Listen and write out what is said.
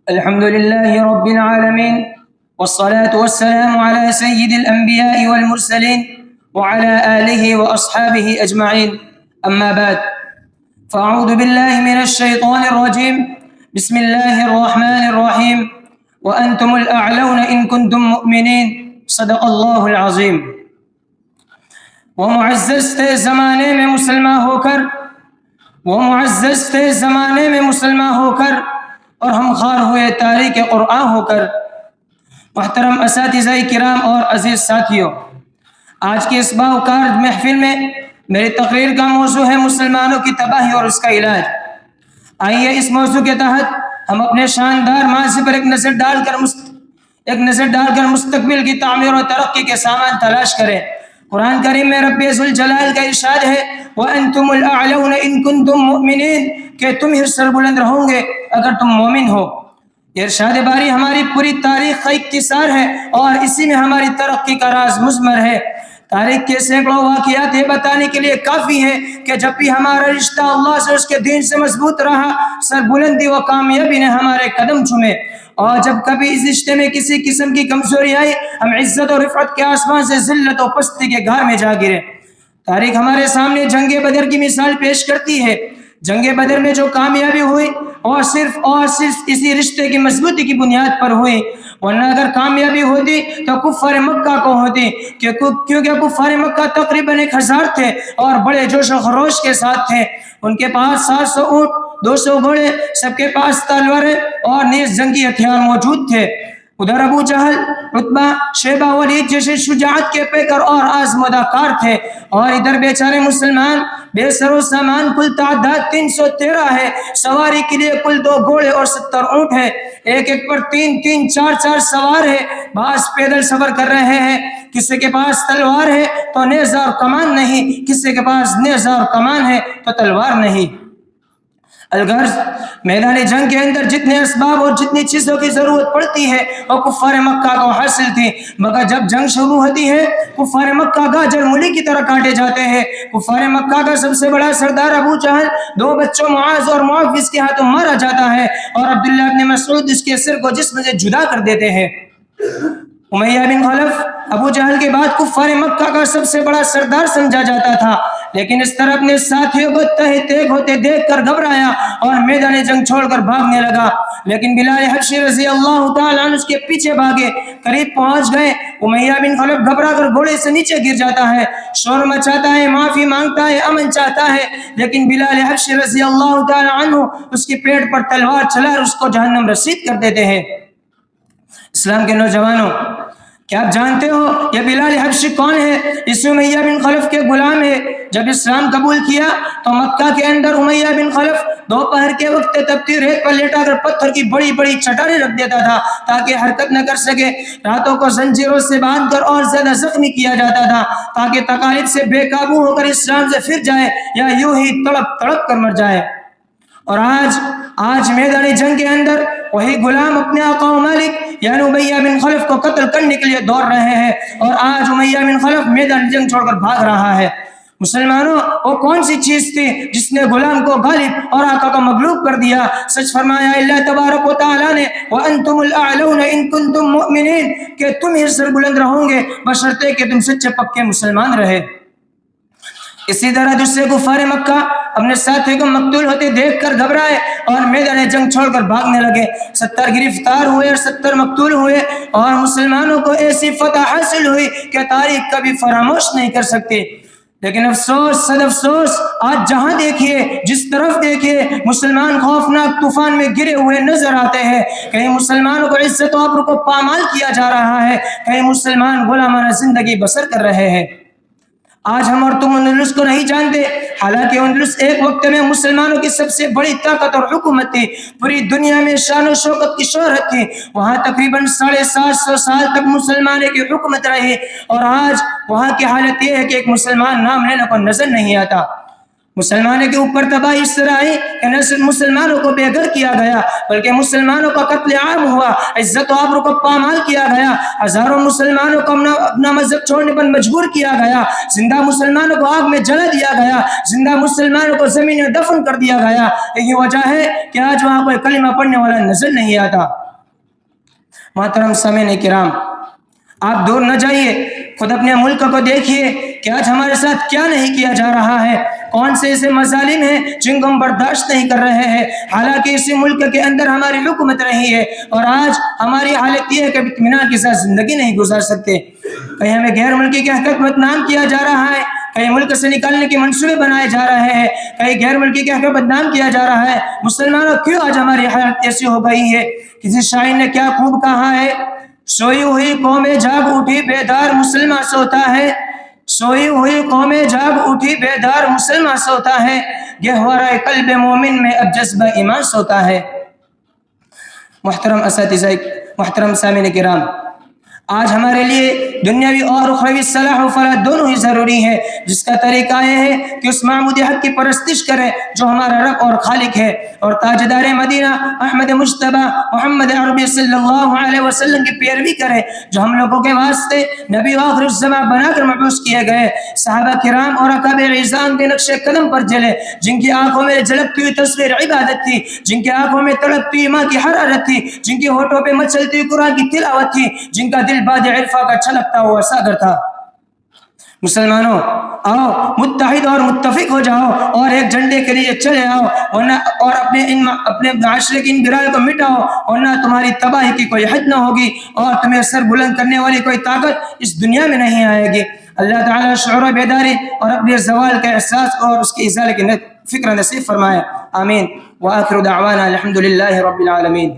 الحمد لله رب العالمين، والصلاة والسلام على سيد الأنبياء والمرسلين وعلى آله وأصحابه أجمعين. أما بعد، فأعوذ بالله من الشيطان الرجيم. بسم الله الرحمن الرحيم. وأنتم الأعلون إن كنتم مؤمنين. صدق الله العظيم. ومعزز تھے زمانے میں مسلمان ہو کر اور ہم خوار ہوئے تاریخ قرآن ہو کر. محترم اساتذہ کرام اور عزیز ساتھیوں، آج کی اس باوقار محفل میں میری تقریر کا موضوع ہے مسلمانوں کی تباہی اور اس کا علاج. آئیے اس موضوع کے تحت ہم اپنے شاندار ماضی پر ایک نظر ڈال کر مستقبل کی تعمیر و ترقی کے سامان تلاش کریں. قرآن کریم میں رب ذوالجلال کا ارشاد ہے وَأَنْتُمُ الْأَعْلَوْنَ إِن كُنتُم مُؤْمِنِينَ کہ تم ہی سربلند رہو گے اگر تم مومن ہو. ارشاد باری ہماری پوری تاریخ کا اختصار ہے اور اسی میں ہماری ترقی کا راز مضمر ہے. تاریخ کے سینکڑوں واقعات یہ بتانے کے لیے کافی ہے کہ جب بھی ہمارا رشتہ اللہ سے اس کے دین سے مضبوط رہا، سربلندی و کامیابی نے ہمارے قدم چومے، اور جب کبھی اس رشتے میں کسی قسم کی کمزوری آئی، ہم عزت و رفعت کے آسمان سے ذلت و پستی کے گھر میں جا گرے. تاریخ ہمارے سامنے جنگ بدر کی مثال پیش کرتی ہے. جنگ بدر میں جو کامیابی ہوئی اور صرف اسی رشتے کی مضبوطی کی بنیاد پر ہوئی، ورنہ اگر کامیابی ہوتی تو کفار مکہ کو ہوتی، کیونکہ کفار مکہ تقریباً 1000 تھے اور بڑے جوش و خروش کے ساتھ تھے. ان کے پاس 700 اونٹ، 200 گھوڑے، سب کے پاس تلواریں اور نیز جنگی ہتھیار موجود تھے. ادھر ابو جہل، عتبہ، شیبہ، ولید جیسے شجاعت کے پیکر اور آزمودہ کار تھے، اور ادھر بیچارے مسلمان بے سر و سامان. کل تعداد 313 ہے. سواری کے لیے کل 2 گھوڑے اور 70 اونٹ ہے. ایک پر 3 4 سوار ہے. بعض پیدل سفر کر رہے ہیں. کسی کے پاس تلوار ہے تو نیزہ اور کمان نہیں، کسی کے پاس نیزہ اور کمان ہے تو تلوار نہیں. الغرض میدان جنگ کے اندر جتنے اسباب اور جتنی چیزوں کی ضرورت پڑتی ہے وہ کفار مکہ کو حاصل تھی، مگر جب جنگ شروع ہوتی ہے کفار مکہ گاجر مولی کی طرح کاٹے جاتے ہیں. کفار مکہ کا سب سے بڑا سردار ابو جہل 2 بچوں معاذ اور معوذ کے ہاتھوں مارا جاتا ہے، اور عبداللہ ابن مسعود اس کے سر کو جسم سے جدا کر دیتے ہیں. امیہ بن خلف ابو جہل کے بعد کفار مکہ کا سب سے بڑا سردار سمجھا جاتا تھا، لیکن اس طرح اپنے ساتھیوں کو تہہ تیغ ہوتے دیکھ کر گھبرایا اور میدان جنگ چھوڑ کر بھاگنے لگا. لیکن بلال حبشی رضی اللہ تعالیٰ عنہ اس کے پیچھے بھاگے، قریب پہنچ گئے. امیہ بن خلف گھبرا کر گھوڑے سے نیچے گر جاتا ہے، شور مچاتا ہے، معافی مانگتا ہے، امن چاہتا ہے، لیکن بلال حبشی رضی اللہ تعالیٰ عنہ اس کے پیٹ پر تلوار چلا کر اس کو جہنم رسید کر دیتے ہیں. اسلام کے نوجوانوں، کیا آپ جانتے ہو یہ بلال حبشی کون ہے؟ اس امیہ بن خلف کے غلام ہے. جب اسلام قبول کیا تو مکہ کے اندر امیہ بن خلف دوپہر کے وقت تپتی ریت پر لیٹا کر پتھر کی بڑی بڑی چٹانیں رکھ دیتا تھا تاکہ حرکت نہ کر سکے. راتوں کو زنجیروں سے باندھ کر اور زیادہ زخمی کیا جاتا تھا تاکہ تکالیف سے بے قابو ہو کر اسلام سے پھر جائے یا یوں ہی تڑپ تڑپ کر مر جائے. اور آج میدان جنگ کے اندر وہی غلام اپنے آقا و مالک یعنی امیہ بن خلف کو قتل کرنے کے لیے دوڑ رہے ہیں، اور آج امیہ بن خلف میدان جنگ چھوڑ کر بھاگ رہا ہے. مسلمانوں، وہ کون سی چیز تھی جس نے غلام کو غالب اور آقا کو مغلوب کر دیا؟ سچ فرمایا اللہ تبارک و تعالیٰ نے وَأَنْتُمُ الْأَعْلَوْنَ إِن كُنتُم مُؤْمِنِينَ کہ تم ہی سربلند رہو گے بشرطے کہ تم سچے پکے مسلمان رہے. اسی طرح دوسرے کفار مکہ اپنے ساتھی کو مقتول ہوتے دیکھ کر گھبرائے اور میدان جنگ چھوڑ کر بھاگنے لگے. 70 گرفتار ہوئے اور 70 مقتول ہوئے، اور مسلمانوں کو ایسی فتح حاصل ہوئی کہ تاریخ کبھی فراموش نہیں کر سکتی. لیکن افسوس صد افسوس، آج جہاں دیکھیے، جس طرف دیکھیے، مسلمان خوفناک طوفان میں گرے ہوئے نظر آتے ہیں. کہیں مسلمانوں کو عزت و ابرو کو پامال کیا جا رہا ہے، کہیں مسلمان غلامانہ زندگی بسر کر رہے ہیں. آج ہم اور تم اندلس کو نہیں جانتے، حالانکہ اندلس ایک وقت میں مسلمانوں کی سب سے بڑی طاقت اور حکومت تھی. پوری دنیا میں شان و شوکت کی شہرت تھی. وہاں تقریباً 750 سال تک مسلمانوں کی حکومت رہی، اور آج وہاں کی حالت یہ ہے کہ ایک مسلمان نام لینے کو نظر نہیں آتا. مسلمانوں کے اوپر تباہی اس طرح آئی کہ نہ صرف مسلمانوں کو بے گھر کیا گیا بلکہ مسلمانوں کا قتل عام ہوا، عزت و آبرو کو پامال کیا گیا، ہزاروں مسلمانوں کو اپنا مذہب چھوڑنے پر مجبور کیا گیا، زندہ مسلمانوں کو آگ میں جلا دیا گیا، زندہ مسلمانوں کو زمین میں دفن کر دیا گیا۔ یہی وجہ ہے کہ آج وہاں کوئی کلمہ پڑھنے والا نظر نہیں آتا۔ محترم سامعین کرام، آپ دور نہ جائیے، خود اپنے ملک کو دیکھیے کہ آج ہمارے ساتھ کیا نہیں کیا جا رہا ہے، کون سے ایسے مظالم ہیں جن کو ہم برداشت نہیں کر رہے ہیں، حالانکہ اسی ملک کے اندر ہماری حکومت رہی ہے اور آج ہماری حالت یہ ہے کہ اطمینان کے ساتھ زندگی نہیں گزار سکتے۔ کہیں ہمیں غیر ملکی کے حق بدنام کیا جا رہا ہے، کہیں ملک سے نکالنے کے منصوبے بنائے جا رہے ہیں، کہیں غیر ملکی کے حق بدنام کیا جا رہا ہے۔ مسلمانوں کیوں آج ہماری حالت ایسی ہو گئی ہے؟ کسی شاعر نے کیا خوب کہا ہے، سوئی ہوئی قومیں جاگ اٹھی بیدار مسلمان سوتا ہے، سوئی ہوئی قومیں جاگ اٹھی بیدار مسلمان سوتا ہے، گہوارہ قلب مومن میں اب جذبہ ایمان سوتا ہے۔ محترم اساتذہ، محترم سامعین کرام، آج ہمارے لیے دنیاوی اور اخروی صلاح و فلاح دونوں ہی ضروری ہے، جس کا طریقہ یہ ہے کہ اس معبود حق کی پرستش کریں جو ہمارا رب اور خالق ہے، اور تاجدار مدینہ احمد مجتبی محمد عربی صلی اللہ علیہ وسلم کی پیروی کریں جو ہم لوگوں کے واسطے نبی آخر الزمان بنا کر مبعوث کیے گئے، صحابہ کرام اور اکابر اعظام کے نقش قدم پر چلے، جن کی آنکھوں میں جھلکتی ہوئی تصویر عبادت تھی، جن کی آنکھوں میں تڑپتی ہوئی ماں کی حرارت تھی، جن کی ہونٹوں پہ مچلتی ہوئی قرآن کی تلاوت تھی، جن کا دل باد عرفہ کا چھلکتا ہوا ساگر تھا۔ مسلمانوں، آؤ متحد اور متفق ہو جاؤ اور ایک جھنڈے کے لیے چلے آؤ، اور اپنے معاشرے کی ان برائیوں کو مٹاؤ، ورنہ تمہاری تباہی کی کوئی حد نہ ہوگی اور تمہیں سر بلند کرنے والی کوئی طاقت اس دنیا میں نہیں آئے گی۔ اللہ تعالیٰ شعور و بیداری اور اپنے زوال کا احساس اور اس کی ازالے کی فکر نصیب فرمائے، آمین۔ وآخر دعوانا الحمد للہ رب العالمین۔